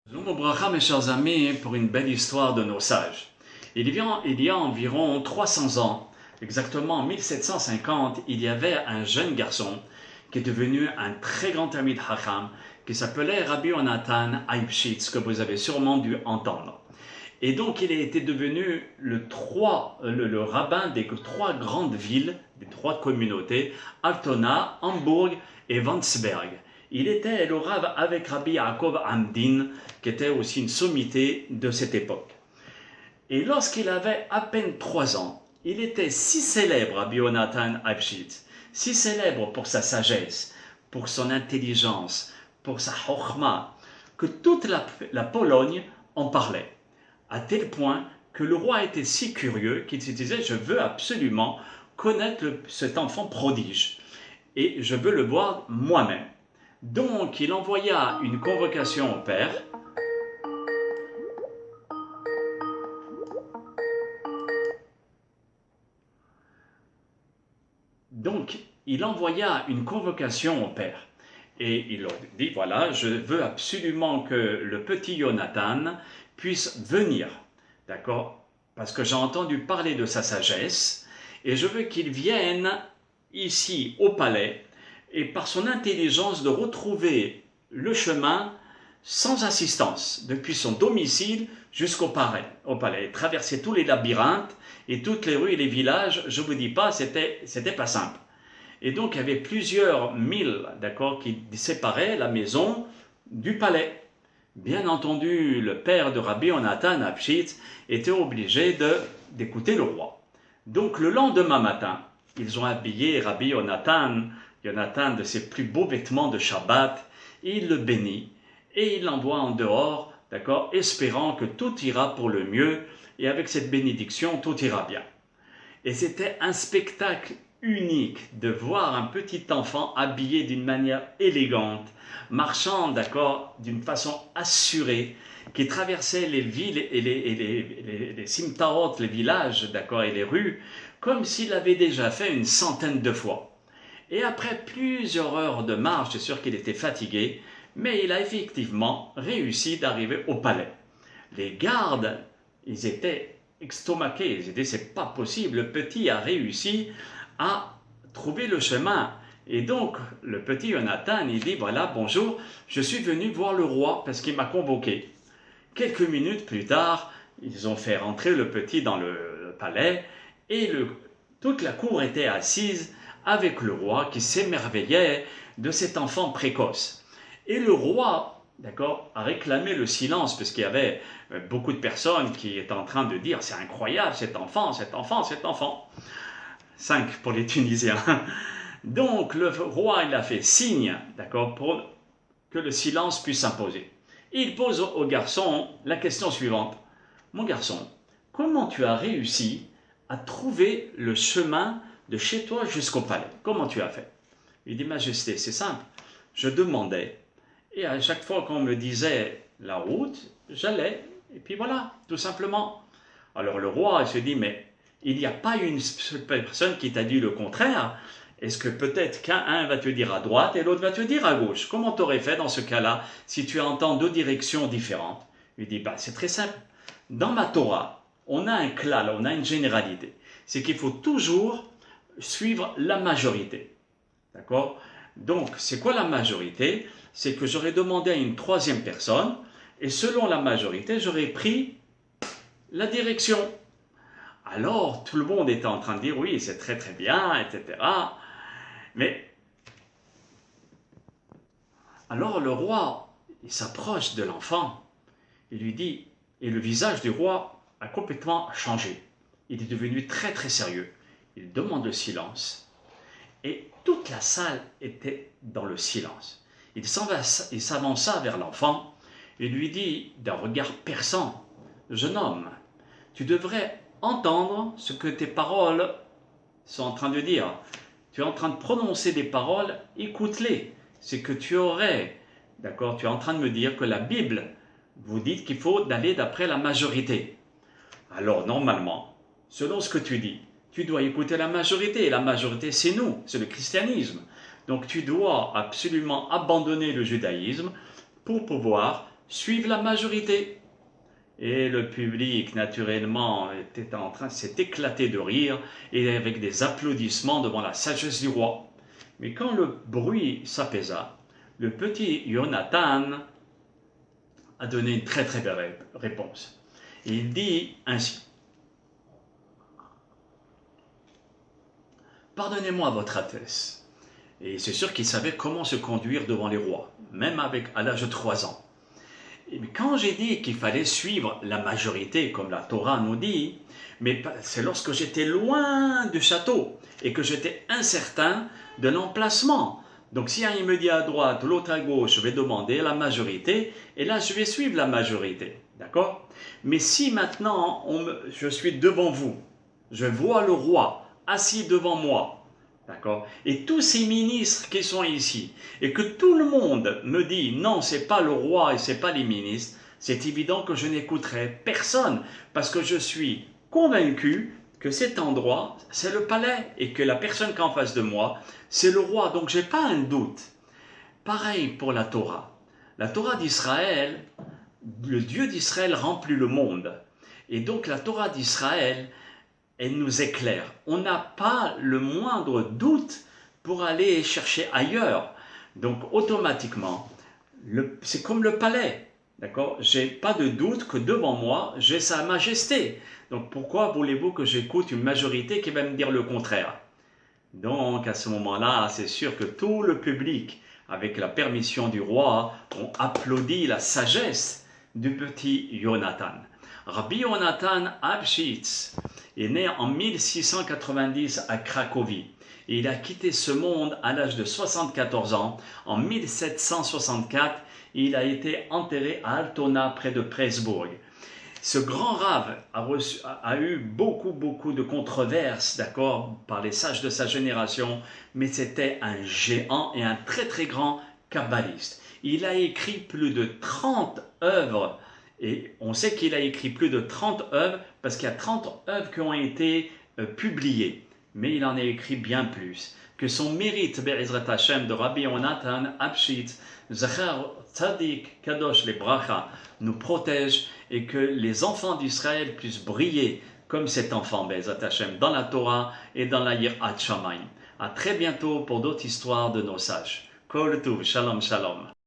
Shalom Obracha, mes chers amis, pour une belle histoire de nos sages. Il y a environ 300 ans, exactement en 1750, il y avait un jeune garçon qui est devenu un très grand ami de Hacham, qui s'appelait Rabbi Yonatan Eibshitz, que vous avez sûrement dû entendre. Et donc il a été devenu le rabbin des trois grandes villes, des trois communautés, Altona, Hambourg et Wandsberg. Il était le Rav avec Rabbi Yaakov Amdin, qui était aussi une sommité de cette époque. Et lorsqu'il avait à peine 3 ans, il était si célèbre, Rabbi Yonatan Eibshitz, si célèbre pour sa sagesse, pour son intelligence, pour sa chokhma, que toute la Pologne en parlait. À tel point que le roi était si curieux qu'il se disait « Je veux absolument connaître cet enfant prodige et je veux le voir moi-même ». Donc il envoya une convocation au père. Donc il envoya une convocation au père. Et il leur dit, voilà, je veux absolument que le petit Jonathan puisse venir, d'accord? Parce que j'ai entendu parler de sa sagesse, et je veux qu'il vienne ici au palais, et par son intelligence de retrouver le chemin sans assistance, depuis son domicile jusqu'au palais, traverser tous les labyrinthes et toutes les rues et les villages, je ne vous dis pas, c'était pas simple. Et donc, il y avait plusieurs milles, d'accord, qui séparaient la maison du palais. Bien entendu, le père de Rabbi Yonatan Eibshitz était obligé d'écouter le roi. Donc, le lendemain matin, ils ont habillé Rabbi Yonatan de ses plus beaux vêtements de Shabbat, et il le bénit, et il l'envoie en dehors, d'accord, espérant que tout ira pour le mieux, et avec cette bénédiction, tout ira bien. Et c'était un spectacle unique de voir un petit enfant habillé d'une manière élégante, marchant, d'accord, d'une façon assurée, qui traversait les villes et les simtarot, les villages, d'accord, et les rues, comme s'il l'avait déjà fait une centaine de fois. Et après plusieurs heures de marche, c'est sûr qu'il était fatigué, mais il a effectivement réussi d'arriver au palais. Les gardes, ils étaient estomaqués, ils disaient c'est pas possible, le petit a réussi à trouver le chemin. Et donc le petit Jonathan, il dit voilà, bonjour, je suis venu voir le roi parce qu'il m'a convoqué. Quelques minutes plus tard, ils ont fait rentrer le petit dans le palais et toute la cour était assise avec le roi qui s'émerveillait de cet enfant précoce. Et le roi, d'accord, a réclamé le silence parce qu'il y avait beaucoup de personnes qui étaient en train de dire c'est incroyable cet enfant, cet enfant, cet enfant. 5 pour les Tunisiens. Donc le roi il a fait signe, d'accord, pour que le silence puisse s'imposer. Il pose au garçon la question suivante. Mon garçon, comment tu as réussi à trouver le chemin de chez toi jusqu'au palais? Comment tu as fait? Il dit, Majesté, c'est simple. Je demandais, et à chaque fois qu'on me disait la route, j'allais, et puis voilà, tout simplement. Alors le roi il se dit, mais il n'y a pas une seule personne qui t'a dit le contraire. Est-ce que peut-être qu'un va te dire à droite et l'autre va te dire à gauche? Comment t'aurais fait dans ce cas-là si tu entends deux directions différentes? Il dit, bah, c'est très simple. Dans ma Torah, on a un klal, on a une généralité. C'est qu'il faut toujours suivre la majorité. D'accord? Donc, c'est quoi la majorité? C'est que j'aurais demandé à une troisième personne et selon la majorité, j'aurais pris la direction. Alors, tout le monde était en train de dire oui, c'est très très bien, etc. Mais, alors le roi, il s'approche de l'enfant, il lui dit, et le visage du roi a complètement changé. Il est devenu très très sérieux. Il demande le silence, et toute la salle était dans le silence. Il s'avança vers l'enfant, et lui dit d'un regard perçant, jeune homme, tu devrais entendre ce que tes paroles sont en train de dire. Tu es en train de prononcer des paroles, écoute-les. C'est que tu aurais, d'accord, tu es en train de me dire que la Bible vous dit qu'il faut aller d'après la majorité. Alors normalement, selon ce que tu dis, tu dois écouter la majorité. Et la majorité, c'est nous, c'est le christianisme. Donc tu dois absolument abandonner le judaïsme pour pouvoir suivent la majorité. Et le public, naturellement, s'est éclaté de rire et avec des applaudissements devant la sagesse du roi. Mais quand le bruit s'apaisa, le petit Jonathan a donné une très très belle réponse. Il dit ainsi: « Pardonnez-moi, votre Altesse. » Et c'est sûr qu'il savait comment se conduire devant les rois, même à l'âge de 3 ans. Et quand j'ai dit qu'il fallait suivre la majorité, comme la Torah nous dit, mais c'est lorsque j'étais loin du château et que j'étais incertain de l'emplacement. Donc si un me dit à droite, l'autre à gauche, je vais demander la majorité, et là je vais suivre la majorité. D'accord? Mais si maintenant je suis devant vous, je vois le roi assis devant moi, d'accord, et tous ces ministres qui sont ici, et que tout le monde me dit non, c'est pas le roi et c'est pas les ministres, c'est évident que je n'écouterai personne, parce que je suis convaincu que cet endroit, c'est le palais, et que la personne qui est en face de moi, c'est le roi, donc j'ai pas un doute. Pareil pour la Torah. La Torah d'Israël, le Dieu d'Israël remplit le monde, et donc la Torah d'Israël, elle nous éclaire. On n'a pas le moindre doute pour aller chercher ailleurs. Donc automatiquement, c'est comme le palais. D'accord? J'ai pas de doute que devant moi, j'ai Sa Majesté. Donc pourquoi voulez-vous que j'écoute une majorité qui va me dire le contraire? Donc à ce moment-là, c'est sûr que tout le public, avec la permission du roi, ont applaudi la sagesse du petit Jonathan. Rabbi Jonathan Abshitz est né en 1690 à Cracovie. Et il a quitté ce monde à l'âge de 74 ans. En 1764, il a été enterré à Altona, près de Pressburg. Ce grand rave a eu beaucoup de controverses, d'accord, par les sages de sa génération, mais c'était un géant et un très grand kabbaliste. Il a écrit plus de 30 œuvres. Et on sait qu'il a écrit plus de 30 œuvres parce qu'il y a 30 œuvres qui ont été publiées. Mais il en a écrit bien plus. Que son mérite, Be'ezrat Hashem, de Rabbi Jonathan Abshitz, Zachar Tzadik Kadosh les Bracha, nous protège et que les enfants d'Israël puissent briller comme cet enfant, Be'ezrat Hashem, dans la Torah et dans la Yirat Shamayim. À très bientôt pour d'autres histoires de nos sages. Kol Tuv, Shalom Shalom.